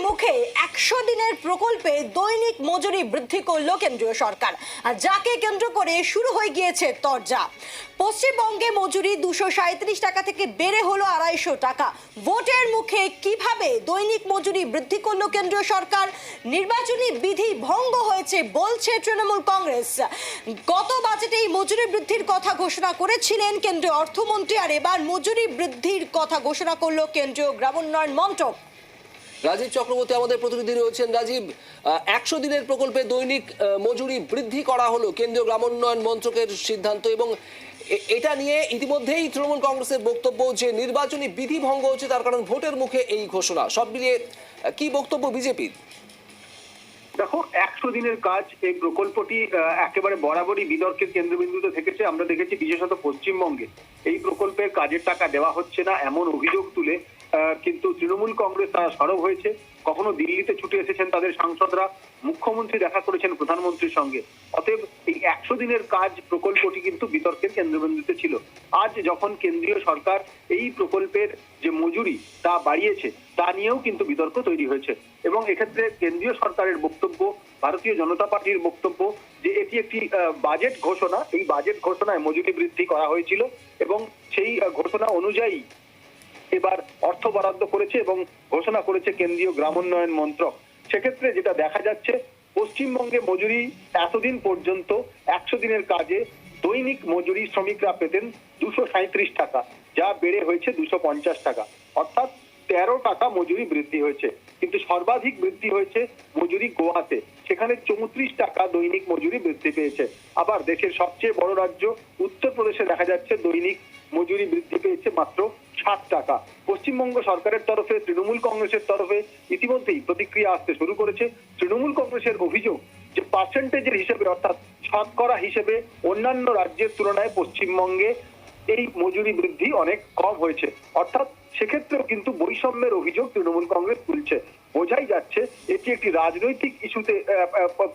মুখে 100 দিনের প্রকল্পে দৈনিক মজুরি বৃদ্ধি করল কেন্দ্রীয় সরকার, আর যাকে কেন্দ্র করে শুরু হয়ে গিয়েছে তরজা। পশ্চিমবঙ্গে মজুরি 237 টাকা থেকে বেড়ে হলো 250 টাকা। ভোটের মুখে কিভাবে দৈনিক মজুরি বৃদ্ধি করল কেন্দ্রীয় সরকার? নির্বাচনী বিধি ভঙ্গ হয়েছে বলছে তৃণমূল কংগ্রেস। গত বাজেটেই মজুরি বৃদ্ধির কথা ঘোষণা করেছিলেন কেন্দ্রীয় অর্থমন্ত্রী, আর এবার মজুরি বৃদ্ধির কথা ঘোষণা করল কেন্দ্রীয় গ্রামোন্নয়ন মন্ত্রক। রাজীব চক্রবর্তী আমাদের প্রতিনিধি রয়েছেন। রাজীব, 100 দিনের প্রকল্পে দৈনিক মজুরি বৃদ্ধি করা হলো কেন্দ্রীয় গ্রামোন্নয়ন মন্ত্রকের সিদ্ধান্ত, এবং এটা নিয়ে ইতিমধ্যেই তৃণমূল কংগ্রেসের বক্তব্য যে নির্বাচনী বিধি ভঙ্গ হচ্ছে, তার কারণ ভোটের মুখে এই ঘোষণা। সব মিলিয়ে কি বক্তব্য বিজেপির? দেখো, 100 দিনের কাজ এই প্রকল্পটি একেবারে বরাবরই বিতর্কের কেন্দ্রবিন্দুতে থেকেছে। আমরা দেখেছি বিশেষত পশ্চিমবঙ্গে এই প্রকল্পের কাজের টাকা দেওয়া হচ্ছে না এমন অভিযোগ তুলে কিন্তু তৃণমূল কংগ্রেস তারা সরব হয়েছে। কখনো দিল্লিতে ছুটে এসেছেন তাদের সাংসদরা, মুখ্যমন্ত্রী দেখা করেছেন প্রধানমন্ত্রীর সঙ্গে। অতএব এই 100 দিনের কাজ প্রকল্পটি কিন্তু বিতর্কের কেন্দ্রবিন্দুতে ছিল। আজ যখন কেন্দ্রীয় সরকার এই প্রকল্পের যে মজুরি তা বাড়িয়েছে, তা নিয়েও কিন্তু বিতর্ক তৈরি হয়েছে। এবং এক্ষেত্রে কেন্দ্রীয় সরকারের বক্তব্য, ভারতীয় জনতা পার্টির বক্তব্য যে এটি একটি বাজেট ঘোষণা, এই বাজেট ঘোষণায় মজুরি বৃদ্ধি করা হয়েছিল এবং সেই ঘোষণা অনুযায়ী এবার অর্থ বরাদ্দ করেছে এবং ঘোষণা করেছে কেন্দ্রীয় গ্রামোন্নয়ন মন্ত্রক। সেক্ষেত্রে যেটা দেখা যাচ্ছে, পশ্চিমবঙ্গে মজুরি এতদিন পর্যন্ত 100 দিনের কাজে দৈনিক মজুরি শ্রমিকরা পেতেন 237 টাকা, যা বেড়ে হয়েছে 250 টাকা, অর্থাৎ 13 টাকা মজুরি বৃদ্ধি হয়েছে। কিন্তু সর্বাধিক বৃদ্ধি হয়েছে মজুরি গোয়াতে, সেখানে 34 টাকা দৈনিক মজুরি বৃদ্ধি পেয়েছে। আবার দেশের সবচেয়ে বড় রাজ্য উত্তরপ্রদেশে দেখা যাচ্ছে দৈনিক মজুরি বৃদ্ধি পেয়েছে মাত্র 60 টাকা। পশ্চিমবঙ্গ সরকারের তরফে, তৃণমূল কংগ্রেসের তরফে ইতিমধ্যেই প্রতিক্রিয়া আসতে শুরু করেছে। তৃণমূল কংগ্রেসের অভিযোগ যে পার্সেন্টেজের হিসেবে, অর্থাৎ শতকরা হিসেবে অন্যান্য রাজ্যের তুলনায় পশ্চিমবঙ্গে এই মজুরি বৃদ্ধি অনেক কম হয়েছে। অর্থাৎ সেক্ষেত্রেও কিন্তু বৈষম্যের অভিযোগ তৃণমূল কংগ্রেস তুলছে। বোঝাই যাচ্ছে এটি একটি রাজনৈতিক ইস্যুতে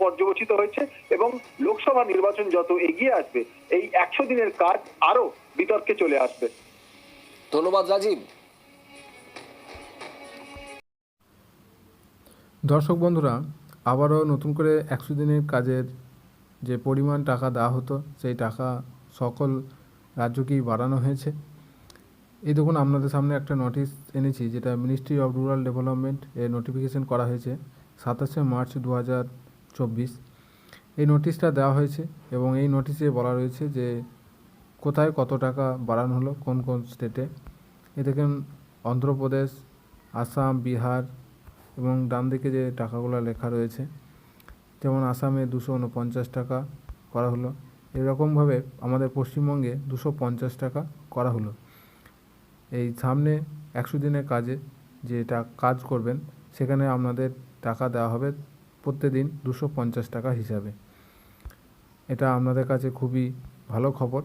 পর্যবেসিত হয়েছে এবং লোকসভা নির্বাচন যত এগিয়ে আসবে, এই 100 দিনের কাজ আরো বিতর্কে চলে আসবে। ধন্যবাদ রাজীব। দর্শক বন্ধুরা, আবারও নতুন করে 100 দিনের কাজের যে পরিমাণ টাকা দেওয়া হতো, সেই টাকা সকল রাজ্যকেই বাড়ানো হয়েছে। এই দেখুন, আপনাদের সামনে একটা নোটিশ এনেছি, যেটা মিনিস্ট্রি অফ রুরাল ডেভেলপমেন্ট এর নোটিফিকেশন করা হয়েছে 27শে মার্চ 2024। এই নোটিশটা দেওয়া হয়েছে এবং এই নোটিশে বলা রয়েছে যে কোথায় কত টাকা বাড়ানো হলো, কোন কোন স্টেটে। এ দেখেন, অন্ধ্রপ্রদেশ, আসাম, বিহার এবং ডান দিকে যে টাকাগুলো লেখা রয়েছে, যেমন আসামে 249 টাকা করা হলো। এরকমভাবে আমাদের পশ্চিমবঙ্গে 250 টাকা করা হলো। এই সামনে 100 দিনের কাজে যেটা কাজ করবেন, সেখানে আপনাদের টাকা দেওয়া হবে প্রত্যেকদিন 250 টাকা হিসাবে। এটা আপনাদের কাছে খুবই ভালো খবর।